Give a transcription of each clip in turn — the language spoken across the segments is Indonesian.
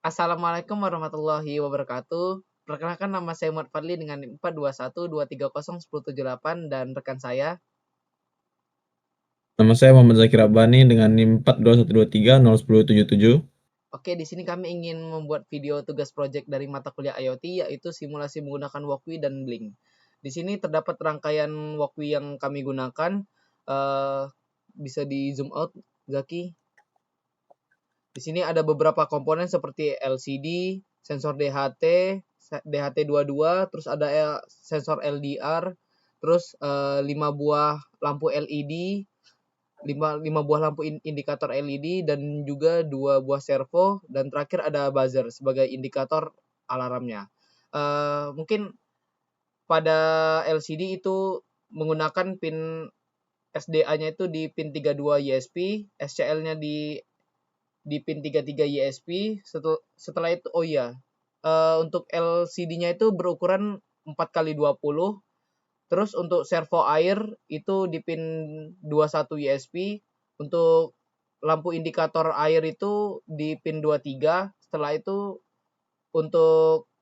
Assalamualaikum warahmatullahi wabarakatuh. Perkenalkan nama saya Muhammad Fadli dengan NIM 42123011078 dan rekan saya. Nama saya Muhammad Zakir Rabbani dengan NIM 42123011077. Oke, di sini kami ingin membuat video tugas proyek dari mata kuliah IoT yaitu simulasi menggunakan Walkwi dan Blink. Di sini terdapat rangkaian Walkwi yang kami gunakan. Eh, Bisa di zoom out, Zaki. Di sini ada beberapa komponen seperti LCD, sensor DHT, DHT22, terus ada sensor LDR, terus 5 buah lampu LED, 5 buah lampu indikator LED, dan juga 2 buah servo, dan terakhir ada buzzer sebagai indikator alarmnya. Mungkin pada LCD itu menggunakan pin SDA-nya itu di pin 32 YSP, SCL-nya di pin 33 YSP. Setelah itu, oh iya, untuk LCD-nya itu berukuran 4x20. Terus untuk servo air itu di pin 21 YSP. Untuk lampu indikator air itu di pin 23. Setelah itu untuk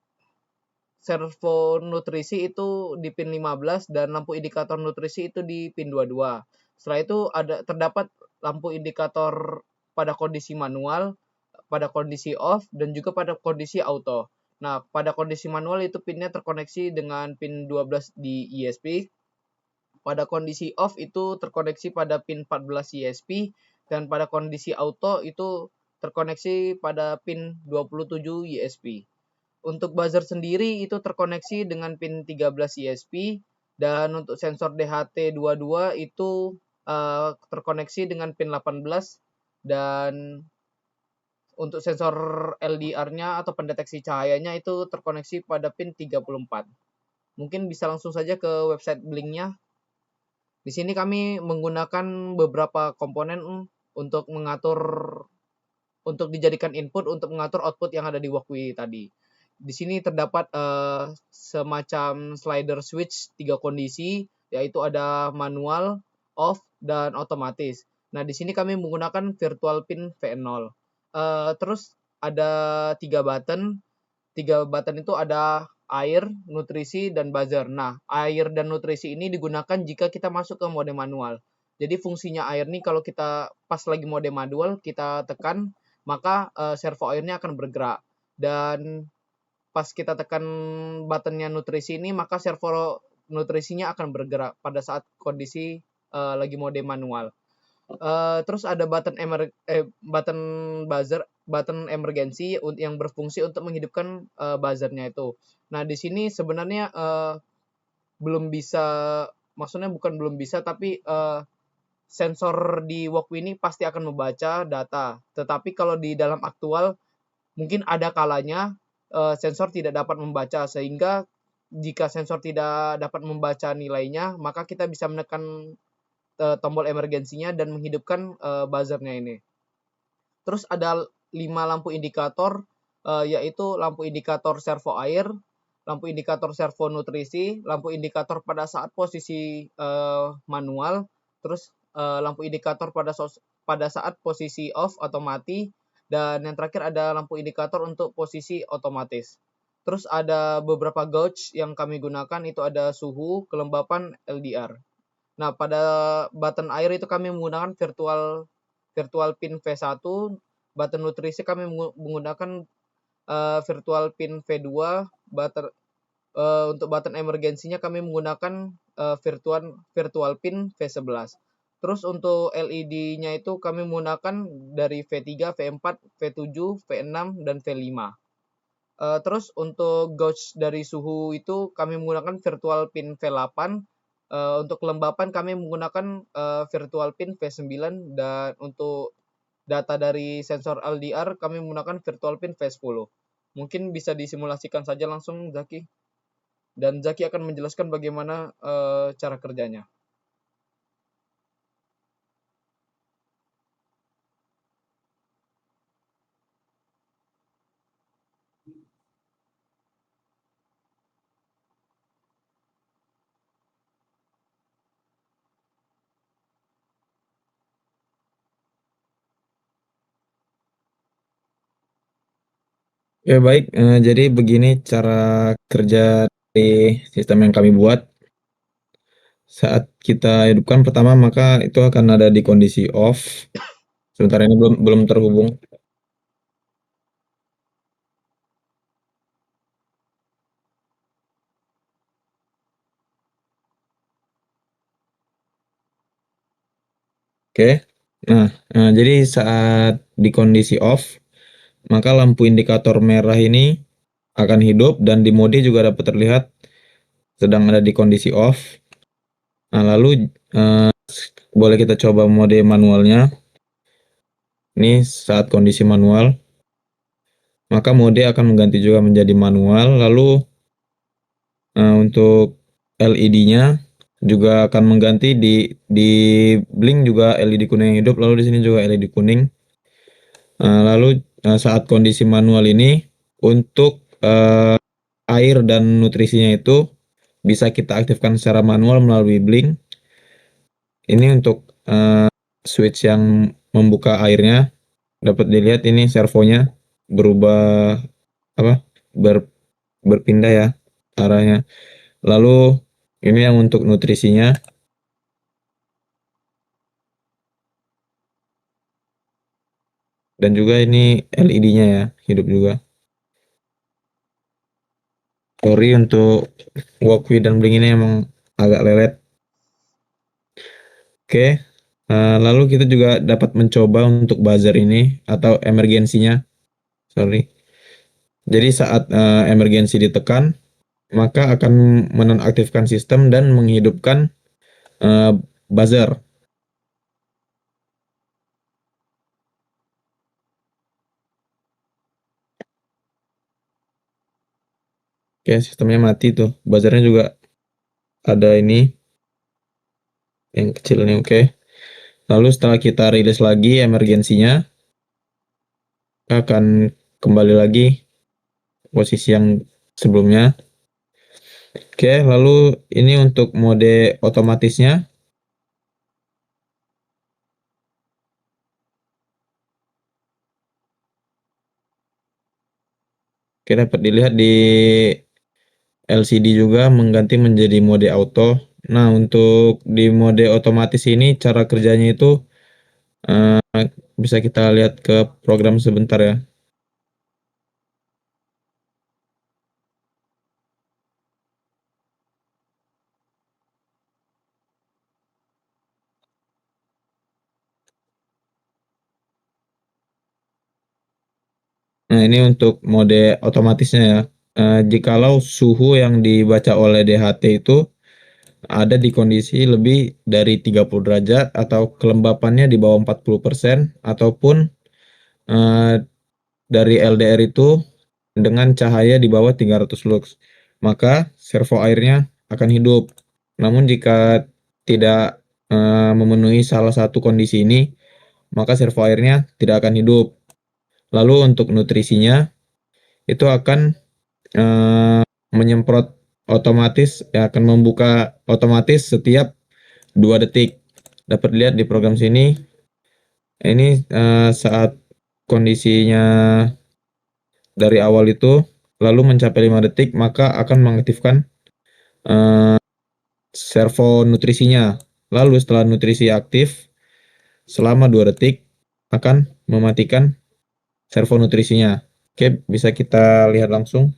servo nutrisi itu di pin 15 dan lampu indikator nutrisi itu di pin 22. Setelah itu terdapat lampu indikator pada kondisi manual, pada kondisi off, dan juga pada kondisi auto. Nah, pada kondisi manual itu pinnya terkoneksi dengan pin 12 di ESP. Pada kondisi off itu terkoneksi pada pin 14 ESP, dan pada kondisi auto itu terkoneksi pada pin 27 ESP. Untuk buzzer sendiri itu terkoneksi dengan pin 13 ISP, dan untuk sensor DHT22 itu terkoneksi dengan pin 18, dan untuk sensor LDR-nya atau pendeteksi cahayanya itu terkoneksi pada pin 34. Mungkin bisa langsung saja ke website Blink-nya. Di sini kami menggunakan beberapa komponen untuk mengatur untuk dijadikan input untuk mengatur output yang ada di Walkwi tadi. Di sini terdapat semacam slider switch 3 kondisi, yaitu ada manual, off, dan otomatis. Nah, di sini kami menggunakan virtual pin V0. Terus ada 3 button. 3 button itu ada air, nutrisi, dan buzzer. Nah, air dan nutrisi ini digunakan jika kita masuk ke mode manual. Jadi fungsinya air nih kalau kita pas lagi mode manual, kita tekan, maka servo airnya akan bergerak. Dan pas kita tekan buttonnya nutrisi ini, maka servo nutrisinya akan bergerak pada saat kondisi lagi mode manual. Terus ada button button emergency yang berfungsi untuk menghidupkan buzzernya itu. Nah, di sini sebenarnya belum bisa, maksudnya bukan belum bisa, tapi sensor di Walkwi ini pasti akan membaca data. Tetapi kalau di dalam aktual mungkin ada kalanya sensor tidak dapat membaca, sehingga jika sensor tidak dapat membaca nilainya, maka kita bisa menekan tombol emergensinya dan menghidupkan buzzernya ini. Terus ada 5 lampu indikator, yaitu lampu indikator servo air, lampu indikator servo nutrisi, lampu indikator pada saat posisi manual, terus lampu indikator pada saat posisi off atau mati, dan yang terakhir ada lampu indikator untuk posisi otomatis. Terus ada beberapa gauge yang kami gunakan, itu ada suhu, kelembapan, LDR. Nah, pada button air itu kami menggunakan virtual virtual pin V1, button nutrisi kami menggunakan virtual pin V2, untuk button emergensinya kami menggunakan virtual pin V11. Terus untuk LED-nya itu kami menggunakan dari V3, V4, V7, V6, dan V5. Terus untuk gauge dari suhu itu kami menggunakan virtual pin V8. Untuk kelembapan kami menggunakan virtual pin V9, dan untuk data dari sensor LDR kami menggunakan virtual pin V10. Mungkin bisa disimulasikan saja langsung, Zaki. Dan Zaki akan menjelaskan bagaimana cara kerjanya. Ya baik, jadi begini cara kerja dari sistem yang kami buat. Saat kita hidupkan pertama maka itu akan ada di kondisi off. Sebentar ini belum belum terhubung. Oke. Nah, jadi saat di kondisi off, maka lampu indikator merah ini akan hidup dan di mode juga dapat terlihat sedang ada di kondisi off. Nah, lalu boleh kita coba mode manualnya. Ini saat kondisi manual, maka mode akan mengganti juga menjadi manual. Lalu untuk LED-nya juga akan mengganti di blink juga LED kuning yang hidup, lalu di sini juga LED kuning. Lalu saat kondisi manual ini untuk air dan nutrisinya itu bisa kita aktifkan secara manual melalui blink. Ini untuk switch yang membuka airnya dapat dilihat ini servonya berubah apa berpindah ya arahnya. Lalu ini yang untuk nutrisinya dan juga ini LED-nya ya hidup juga. Sorry untuk walkway dan blink ini emang agak lelet. Oke, lalu kita juga dapat mencoba untuk buzzer ini atau emergensinya. Sorry. Jadi saat emergensi ditekan, maka akan menonaktifkan sistem dan menghidupkan uh, buzzer. Oke, sistemnya mati tuh. Buzzernya juga ada ini yang kecil nih. Oke. Lalu setelah kita rilis lagi emergensinya, akan kembali lagi posisi yang sebelumnya. Oke, lalu ini untuk mode otomatisnya. Oke, dapat dilihat di LCD juga mengganti menjadi mode auto. Nah, untuk di mode otomatis ini cara kerjanya itu eh, bisa kita lihat ke program sebentar ya. Nah, ini untuk mode otomatisnya ya. Jikalau suhu yang dibaca oleh DHT itu ada di kondisi lebih dari 30 derajat atau kelembapannya di bawah 40% ataupun eh, dari LDR itu dengan cahaya di bawah 300 lux, maka servo airnya akan hidup. Namun jika tidak memenuhi salah satu kondisi ini, maka servo airnya tidak akan hidup. Lalu untuk nutrisinya itu akan menyemprot otomatis ya akan membuka otomatis setiap 2 detik. Dapat lihat di program sini ini saat kondisinya dari awal itu lalu mencapai 5 detik maka akan mengaktifkan eh, servo nutrisinya. Lalu setelah nutrisi aktif selama 2 detik akan mematikan servo nutrisinya. Oke, bisa kita lihat langsung.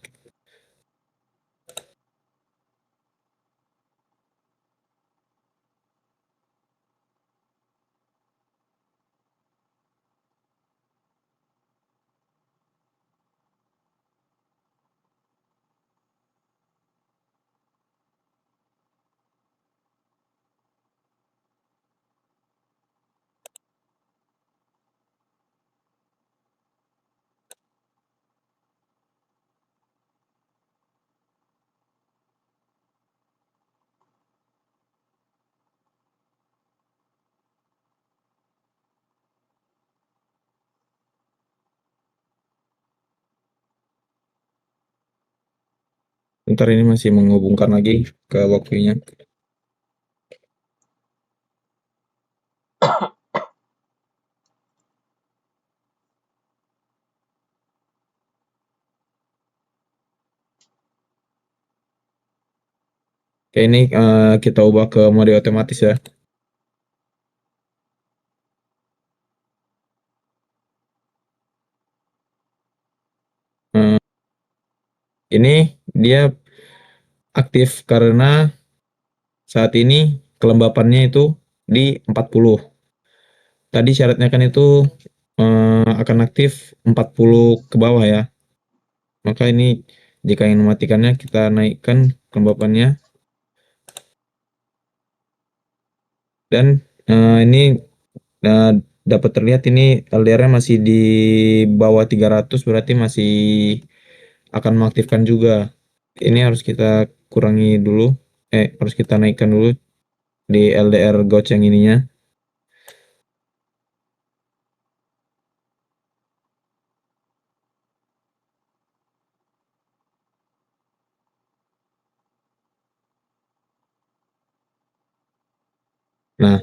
Ntar ini masih menghubungkan lagi ke waktunya. Oke, ini kita ubah ke mode otomatis ya. Eh, ini dia aktif karena saat ini kelembapannya itu di 40. Tadi syaratnya kan itu akan aktif 40 ke bawah ya. Maka ini jika ingin mematikannya kita naikkan kelembapannya, dan ini eh, dapat terlihat ini LDR-nya masih di bawah 300, berarti masih akan mengaktifkan juga. Ini harus kita kurangi dulu, harus kita naikkan dulu di LDR gauge yang ininya. Nah,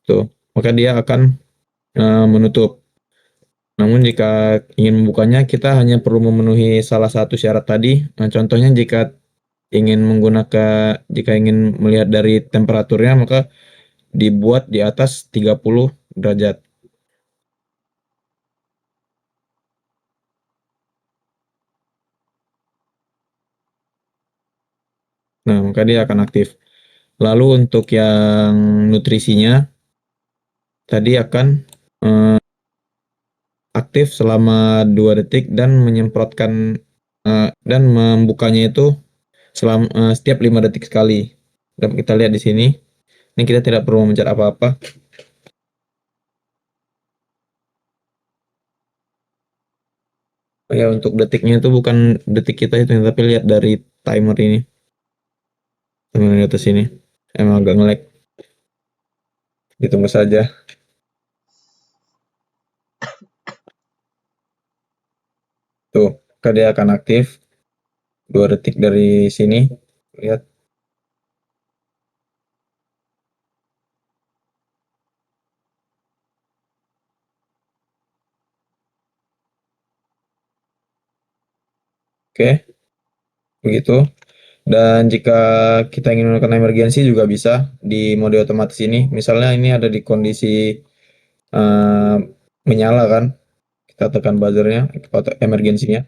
tuh, maka dia akan menutup. Namun jika ingin membukanya, kita hanya perlu memenuhi salah satu syarat tadi. Nah, contohnya jika ingin melihat dari temperaturnya, maka dibuat di atas 30 derajat. Nah, maka dia akan aktif. Lalu untuk yang nutrisinya, tadi akan aktif selama 2 detik dan menyemprotkan dan membukanya itu setiap 5 detik sekali. Dapat kita lihat di sini. Ini kita tidak perlu mencet apa-apa. Ya, untuk detiknya itu bukan detik kita itu, tapi lihat dari timer ini. Timer di atas ini. Emang agak nge-lag. Ditunggu saja. Tuh, maka dia akan aktif 2 detik dari sini. Lihat. Oke, begitu. Dan jika kita ingin melakukan emergensi juga bisa di mode otomatis ini. Misalnya ini ada di kondisi eh, menyala kan, kita tekan buzzernya atau emergensinya,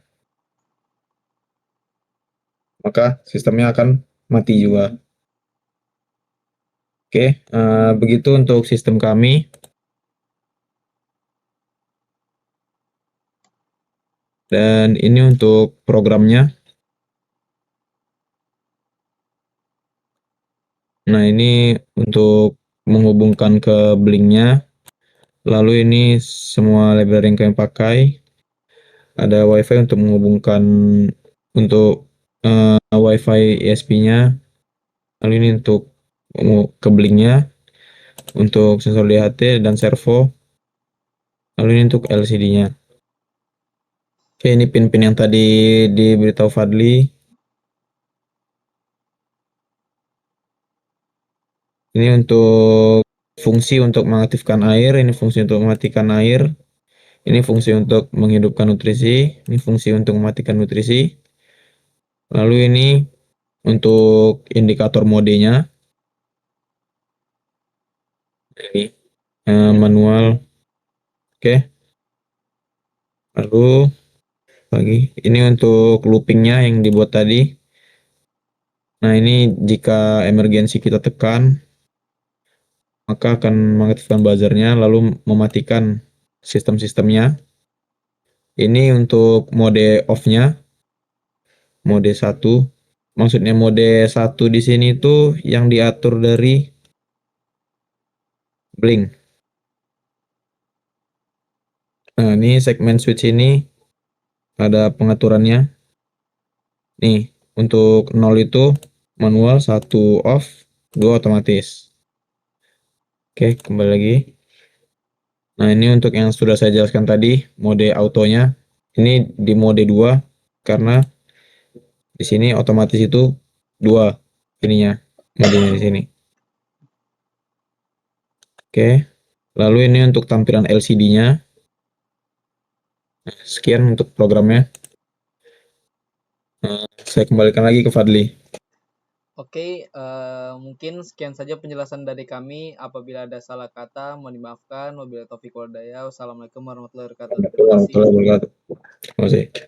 maka sistemnya akan mati juga. Oke, begitu untuk sistem kami. Dan ini untuk programnya. Nah, ini untuk menghubungkan ke Blinknya. Lalu ini semua library yang kami pakai. Ada WiFi untuk menghubungkan untuk WiFi ESP-nya. Lalu ini untuk ke Blinknya, untuk sensor DHT dan servo. Lalu ini untuk LCD-nya. Oke, ini pin-pin yang tadi diberitahu Fadli. Ini untuk fungsi untuk mengaktifkan air, ini fungsi untuk mematikan air, ini fungsi untuk menghidupkan nutrisi, ini fungsi untuk mematikan nutrisi. Lalu ini untuk indikator modenya, ini manual. Oke, lalu lagi ini untuk loopingnya yang dibuat tadi. Nah, ini jika emergensi kita tekan, maka akan mengaktifkan buzzernya lalu mematikan sistem-sistemnya. Ini untuk mode off-nya, mode 1. Maksudnya mode 1 di sini tuh yang diatur dari Blink. Nah, ini segmen switch ini ada pengaturannya. Nih, untuk 0 itu manual, 1 off, 2 otomatis. Oke, kembali lagi. Nah, ini untuk yang sudah saya jelaskan tadi, mode autonya. Ini di mode 2 karena di sini otomatis itu 2 ininya, modenya di sini. Oke. Lalu ini untuk tampilan LCD-nya. Sekian untuk programnya. Saya kembalikan lagi ke Fadli. Oke, mungkin sekian saja penjelasan dari kami. Apabila ada salah kata, mohon dimaafkan. Wabillahi taufiq wal hidayah. Wassalamualaikum warahmatullahi wabarakatuh. Terima kasih. Warahmatullahi wabarakatuh. Terima kasih.